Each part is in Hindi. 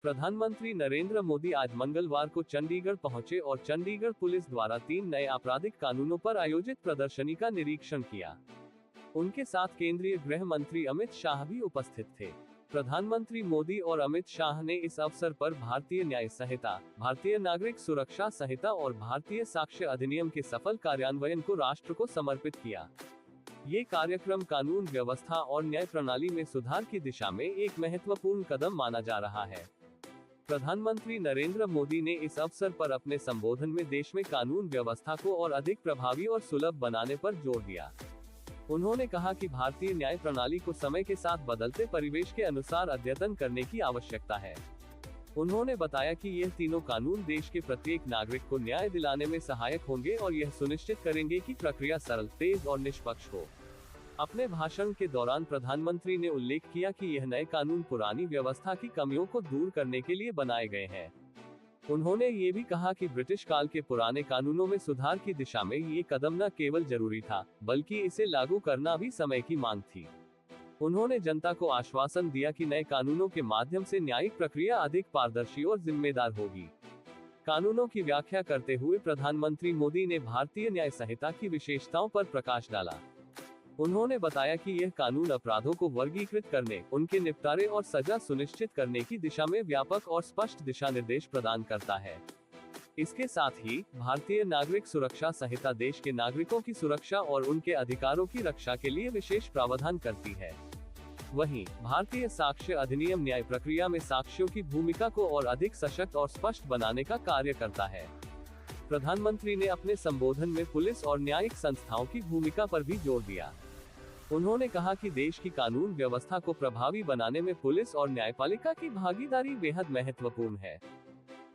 प्रधानमंत्री नरेंद्र मोदी आज मंगलवार को चंडीगढ़ पहुंचे और चंडीगढ़ पुलिस द्वारा 3 नए आपराधिक कानूनों पर आयोजित प्रदर्शनी का निरीक्षण किया। उनके साथ केंद्रीय गृह मंत्री अमित शाह भी उपस्थित थे। प्रधानमंत्री मोदी और अमित शाह ने इस अवसर पर भारतीय न्याय संहिता, भारतीय नागरिक सुरक्षा संहिता और भारतीय साक्ष्य अधिनियम के सफल कार्यान्वयन को राष्ट्र को समर्पित किया। ये कार्यक्रम कानून व्यवस्था और न्याय प्रणाली में सुधार की दिशा में एक महत्वपूर्ण कदम माना जा रहा है। प्रधानमंत्री नरेंद्र मोदी ने इस अवसर पर अपने संबोधन में देश में कानून व्यवस्था को और अधिक प्रभावी और सुलभ बनाने पर जोर दिया। उन्होंने कहा कि भारतीय न्याय प्रणाली को समय के साथ बदलते परिवेश के अनुसार अद्यतन करने की आवश्यकता है। उन्होंने बताया कि यह तीनों कानून देश के प्रत्येक नागरिक को न्याय दिलाने में सहायक होंगे और यह सुनिश्चित करेंगे कि प्रक्रिया सरल, तेज और निष्पक्ष हो। अपने भाषण के दौरान प्रधानमंत्री ने उल्लेख किया कि यह नए कानून पुरानी व्यवस्था की कमियों को दूर करने के लिए बनाए गए हैं। उन्होंने ये भी कहा कि ब्रिटिश काल के पुराने कानूनों में सुधार की दिशा में ये कदम न केवल जरूरी था, बल्कि इसे लागू करना भी समय की मांग थी। उन्होंने जनता को आश्वासन दिया कि नए कानूनों के माध्यम से न्यायिक प्रक्रिया अधिक पारदर्शी और जिम्मेदार होगी। कानूनों की व्याख्या करते हुए प्रधानमंत्री मोदी ने भारतीय न्याय संहिता की विशेषताओं पर प्रकाश डाला। उन्होंने बताया कि यह कानून अपराधों को वर्गीकृत करने, उनके निपटारे और सजा सुनिश्चित करने की दिशा में व्यापक और स्पष्ट दिशा निर्देश प्रदान करता है। इसके साथ ही भारतीय नागरिक सुरक्षा संहिता देश के नागरिकों की सुरक्षा और उनके अधिकारों की रक्षा के लिए विशेष प्रावधान करती है। वहीं भारतीय साक्ष्य अधिनियम न्याय प्रक्रिया में साक्ष्यों की भूमिका को और अधिक सशक्त और स्पष्ट बनाने का कार्य करता है। प्रधानमंत्री ने अपने संबोधन में पुलिस और न्यायिक संस्थाओं की भूमिका पर भी जोर दिया। उन्होंने कहा कि देश की कानून व्यवस्था को प्रभावी बनाने में पुलिस और न्यायपालिका की भागीदारी बेहद महत्वपूर्ण है।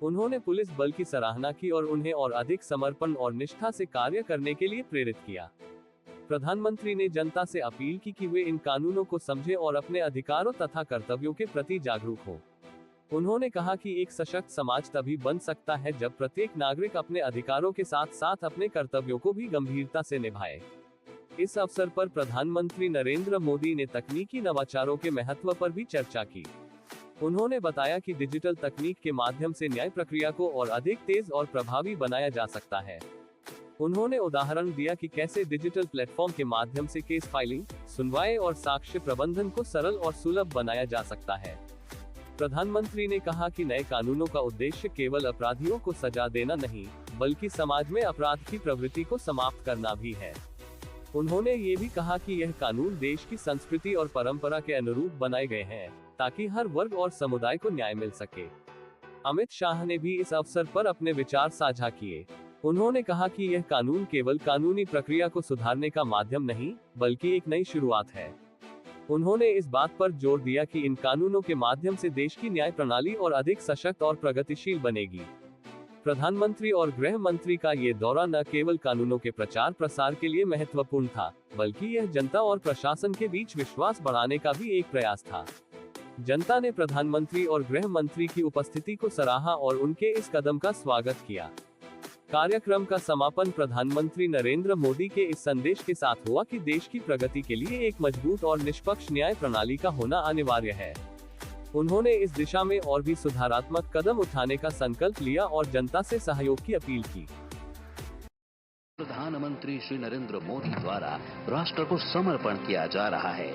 उन्होंने पुलिस बल की सराहना की और उन्हें और अधिक समर्पण और निष्ठा से कार्य करने के लिए प्रेरित किया। प्रधानमंत्री ने जनता से अपील की कि वे इन कानूनों को समझें और अपने अधिकारों तथा कर्तव्यों के प्रति जागरूक हों। उन्होंने कहा कि एक सशक्त समाज तभी बन सकता है जब प्रत्येक नागरिक अपने अधिकारों के साथ साथ अपने कर्तव्यों को भी गंभीरता से निभाए। इस अवसर पर प्रधानमंत्री नरेंद्र मोदी ने तकनीकी नवाचारों के महत्व पर भी चर्चा की। उन्होंने बताया कि डिजिटल तकनीक के माध्यम से न्याय प्रक्रिया को और अधिक तेज और प्रभावी बनाया जा सकता है। उन्होंने उदाहरण दिया कि कैसे डिजिटल प्लेटफॉर्म के माध्यम से केस फाइलिंग, सुनवाई और साक्ष्य प्रबंधन को सरल और सुलभ बनाया जा सकता है। प्रधानमंत्री ने कहा कि नए कानूनों का उद्देश्य केवल अपराधियों को सजा देना नहीं, बल्कि समाज में अपराध की प्रवृत्ति को समाप्त करना भी है। उन्होंने ये भी कहा कि यह कानून देश की संस्कृति और परंपरा के अनुरूप बनाए गए हैं, ताकि हर वर्ग और समुदाय को न्याय मिल सके। अमित शाह ने भी इस अवसर पर अपने विचार साझा किए। उन्होंने कहा कि यह कानून केवल कानूनी प्रक्रिया को सुधारने का माध्यम नहीं, बल्कि एक नई शुरुआत है। उन्होंने इस बात पर जोर दिया कि इन कानूनों के माध्यम से देश की न्याय प्रणाली और अधिक सशक्त और प्रगतिशील बनेगी। प्रधानमंत्री और गृह मंत्री का ये दौरा न केवल कानूनों के प्रचार प्रसार के लिए महत्वपूर्ण था, बल्कि यह जनता और प्रशासन के बीच विश्वास बढ़ाने का भी एक प्रयास था। जनता ने प्रधानमंत्री और गृह मंत्री की उपस्थिति को सराहा और उनके इस कदम का स्वागत किया। कार्यक्रम का समापन प्रधानमंत्री नरेंद्र मोदी के इस संदेश के साथ हुआ कि देश की प्रगति के लिए एक मजबूत और निष्पक्ष न्याय प्रणाली का होना अनिवार्य है। उन्होंने इस दिशा में और भी सुधारात्मक कदम उठाने का संकल्प लिया और जनता से सहयोग की अपील की। प्रधानमंत्री श्री नरेंद्र मोदी द्वारा राष्ट्र को समर्पण किया जा रहा है।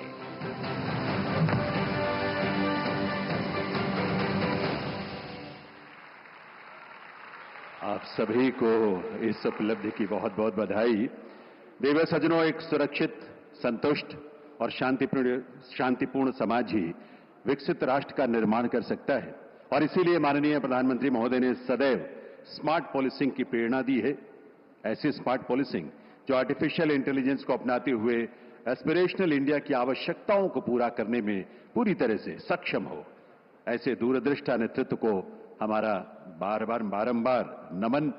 आप सभी को इस उपलब्धि की बहुत बहुत बधाई। देव सज्जनों, एक सुरक्षित, संतुष्ट और शांतिपूर्ण समाज ही विकसित राष्ट्र का निर्माण कर सकता है और इसीलिए माननीय प्रधानमंत्री महोदय ने सदैव स्मार्ट पॉलिसिंग की प्रेरणा दी है। ऐसी स्मार्ट पॉलिसिंग जो आर्टिफिशियल इंटेलिजेंस को अपनाते हुए एस्पिरेशनल इंडिया की आवश्यकताओं को पूरा करने में पूरी तरह से सक्षम हो। ऐसे दूरदृष्टा नेतृत्व को हमारा बारंबार नमन।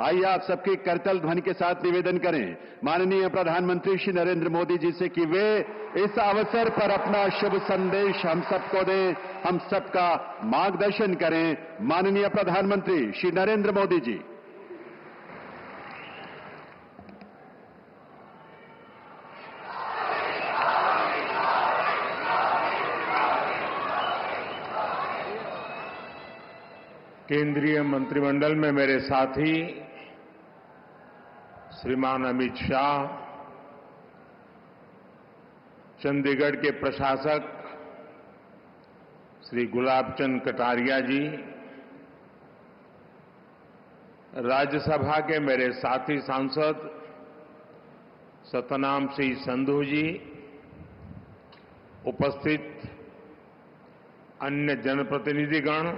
आइए आप सबके करतल ध्वनि के साथ निवेदन करें माननीय प्रधानमंत्री श्री नरेंद्र मोदी जी से कि वे इस अवसर पर अपना शुभ संदेश हम सबको दें, हम सबका मार्गदर्शन करें। माननीय प्रधानमंत्री श्री नरेंद्र मोदी जी। केंद्रीय मंत्रिमंडल में मेरे साथी श्रीमान अमित शाह, चंडीगढ़ के प्रशासक श्री गुलाबचंद कटारिया जी, राज्यसभा के मेरे साथी सांसद सतनाम सिंह संधू जी, उपस्थित अन्य जनप्रतिनिधिगण,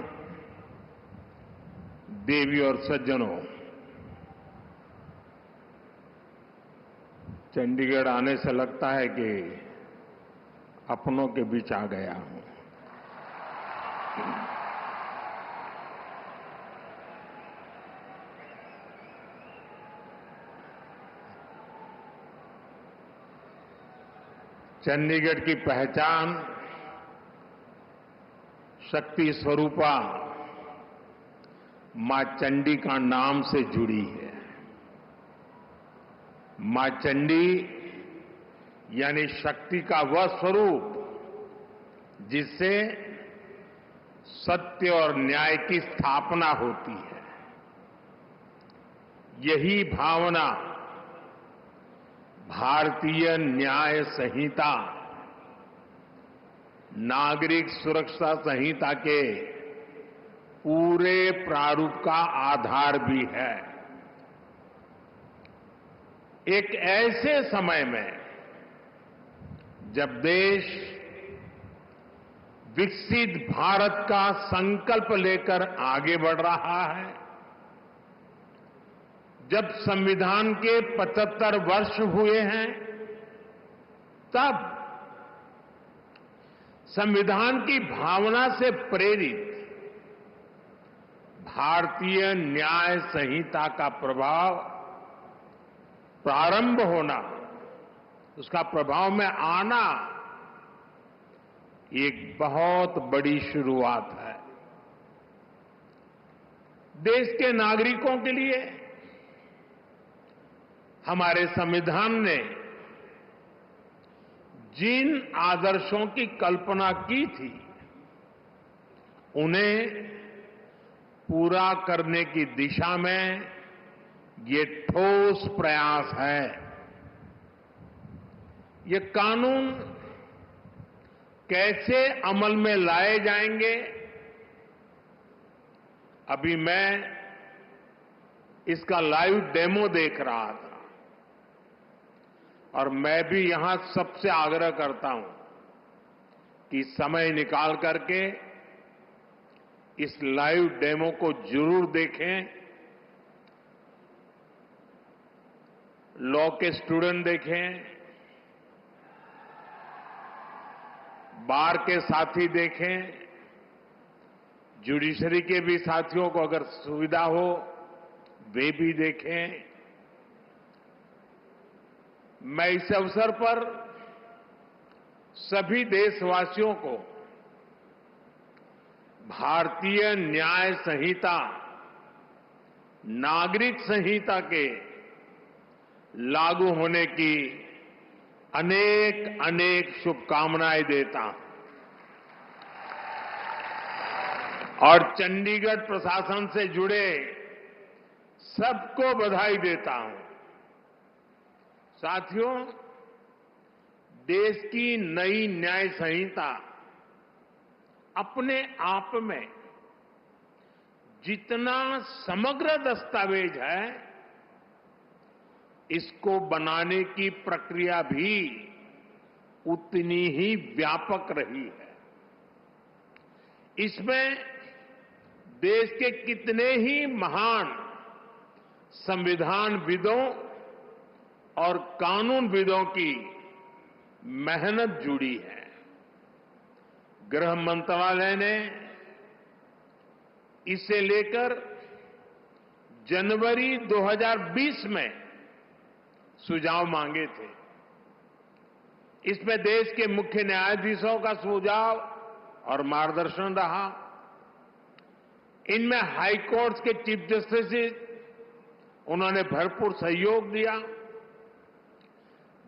देवी और सज्जनों, चंडीगढ़ आने से लगता है कि अपनों के बीच आ गया हूं। चंडीगढ़ की पहचान शक्ति स्वरूपा मां चंडी का नाम से जुड़ी है। मां चंडी यानी शक्ति का वह स्वरूप जिससे सत्य और न्याय की स्थापना होती है। यही भावना भारतीय न्याय संहिता, नागरिक सुरक्षा संहिता के पूरे प्रारूप का आधार भी है। एक ऐसे समय में जब देश विकसित भारत का संकल्प लेकर आगे बढ़ रहा है, जब संविधान के 75 वर्ष हुए हैं, तब संविधान की भावना से प्रेरित भारतीय न्याय संहिता का प्रभाव प्रारंभ होना, उसका प्रभाव में आना एक बहुत बड़ी शुरुआत है। देश के नागरिकों के लिए हमारे संविधान ने जिन आदर्शों की कल्पना की थी, उन्हें पूरा करने की दिशा में ये ठोस प्रयास है। ये कानून कैसे अमल में लाए जाएंगे, अभी मैं इसका लाइव डेमो देख रहा था और मैं भी यहां सबसे आग्रह करता हूं कि समय निकाल करके इस लाइव डेमो को जरूर देखें। लॉ के स्टूडेंट देखें, बार के साथी देखें, जुडिशरी के भी साथियों को अगर सुविधा हो वे भी देखें। मैं इस अवसर पर सभी देशवासियों को भारतीय न्याय संहिता, नागरिक संहिता के लागू होने की अनेक अनेक शुभकामनाएं देता हूं और चंडीगढ़ प्रशासन से जुड़े सबको बधाई देता हूं। साथियों, देश की नई न्याय संहिता अपने आप में जितना समग्र दस्तावेज है, इसको बनाने की प्रक्रिया भी उतनी ही व्यापक रही है। इसमें देश के कितने ही महान संविधानविदों और कानूनविदों की मेहनत जुड़ी है। गृह मंत्रालय ने इसे लेकर जनवरी 2020 में सुझाव मांगे थे। इसमें देश के मुख्य न्यायाधीशों का सुझाव और मार्गदर्शन रहा। इनमें हाई कोर्ट्स के चीफ जस्टिस, उन्होंने भरपूर सहयोग दिया।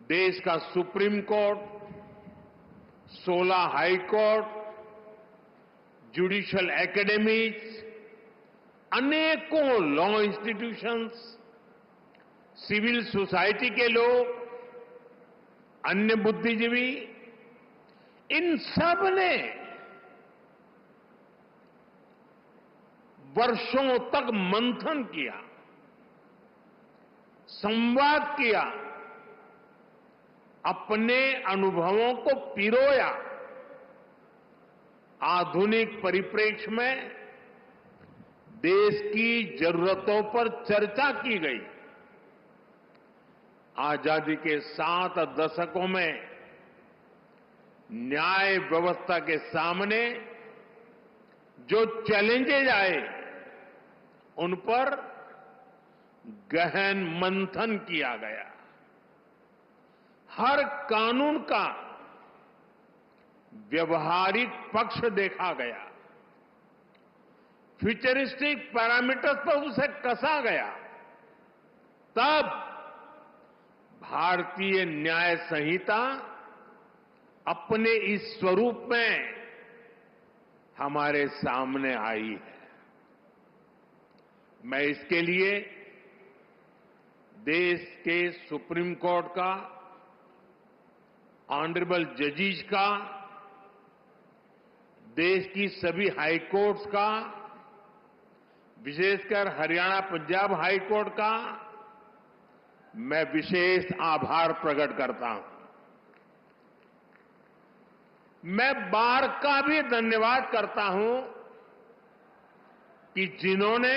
देश का supreme court, 16 high court, judicial academies अनेकों लॉ इंस्टीट्यूशंस, सिविल सोसाइटी के लोग, अन्य बुद्धिजीवी, इन सब ने वर्षों तक मंथन किया, संवाद किया, अपने अनुभवों को पिरोया। आधुनिक परिप्रेक्ष्य में देश की जरूरतों पर चर्चा की गई। आजादी के 7 दशकों में न्याय व्यवस्था के सामने जो चैलेंजेज आए, उन पर गहन मंथन किया गया। हर कानून का व्यवहारिक पक्ष देखा गया, फ्यूचरिस्टिक पैरामीटर्स पर उसे कसा गया। तब भारतीय न्याय संहिता अपने इस स्वरूप में हमारे सामने आई है। मैं इसके लिए देश के सुप्रीम कोर्ट का, ऑनरेबल जजेस का, देश की सभी हाई कोर्ट्स का, विशेषकर हरियाणा पंजाब हाई कोर्ट का मैं विशेष आभार प्रकट करता हूं। मैं बार का भी धन्यवाद करता हूं कि जिन्होंने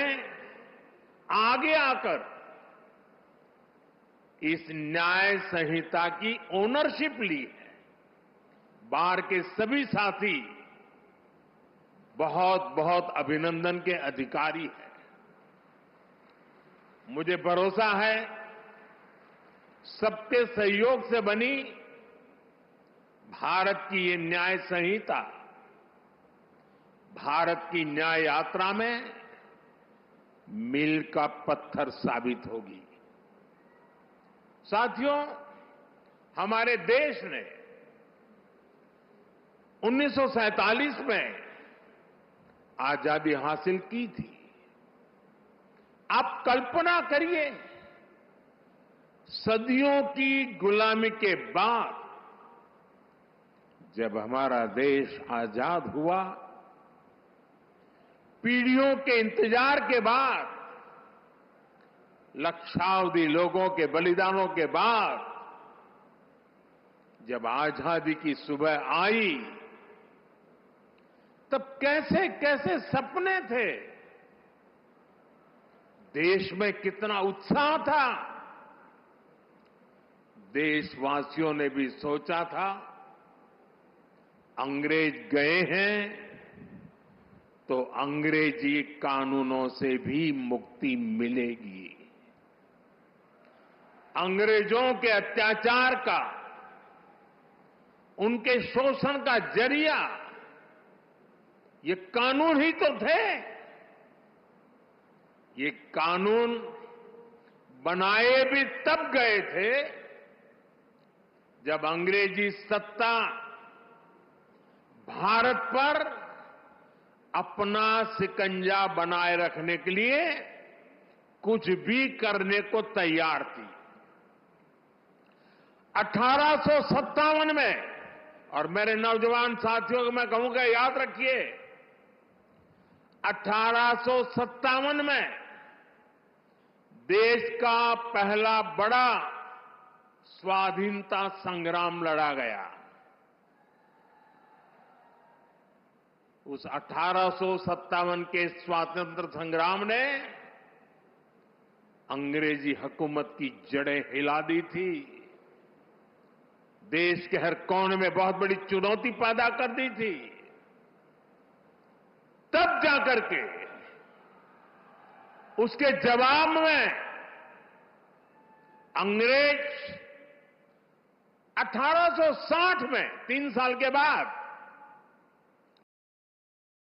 आगे आकर इस न्याय संहिता की ओनरशिप ली है। बार के सभी साथी बहुत बहुत अभिनंदन के अधिकारी हैं। मुझे भरोसा है सबके सहयोग से बनी भारत की ये न्याय संहिता भारत की न्याय यात्रा में मील का पत्थर साबित होगी। साथियों, हमारे देश ने 1947 में आजादी हासिल की थी। आप कल्पना करिए, सदियों की गुलामी के बाद जब हमारा देश आजाद हुआ, पीढ़ियों के इंतजार के बाद, लक्षावधि लोगों के बलिदानों के बाद जब आजादी की सुबह आई, तब कैसे कैसे सपने थे, देश में कितना उत्साह था। देशवासियों ने भी सोचा था अंग्रेज गए हैं तो अंग्रेजी कानूनों से भी मुक्ति मिलेगी। अंग्रेजों के अत्याचार का, उनके शोषण का जरिया ये कानून ही तो थे। ये कानून बनाए भी तब गए थे जब अंग्रेजी सत्ता भारत पर अपना शिकंजा बनाए रखने के लिए कुछ भी करने को तैयार थी। 1857 में, और मेरे नौजवान साथियों को मैं कहूंगा याद रखिए, 1857 में देश का पहला बड़ा स्वाधीनता संग्राम लड़ा गया। उस 1857 के स्वातंत्र संग्राम ने अंग्रेजी हुकूमत की जड़ें हिला दी थी। देश के हर कोने में बहुत बड़ी चुनौती पैदा कर दी थी। तब जाकर के उसके जवाब में अंग्रेज 1860 में, 3 साल के बाद,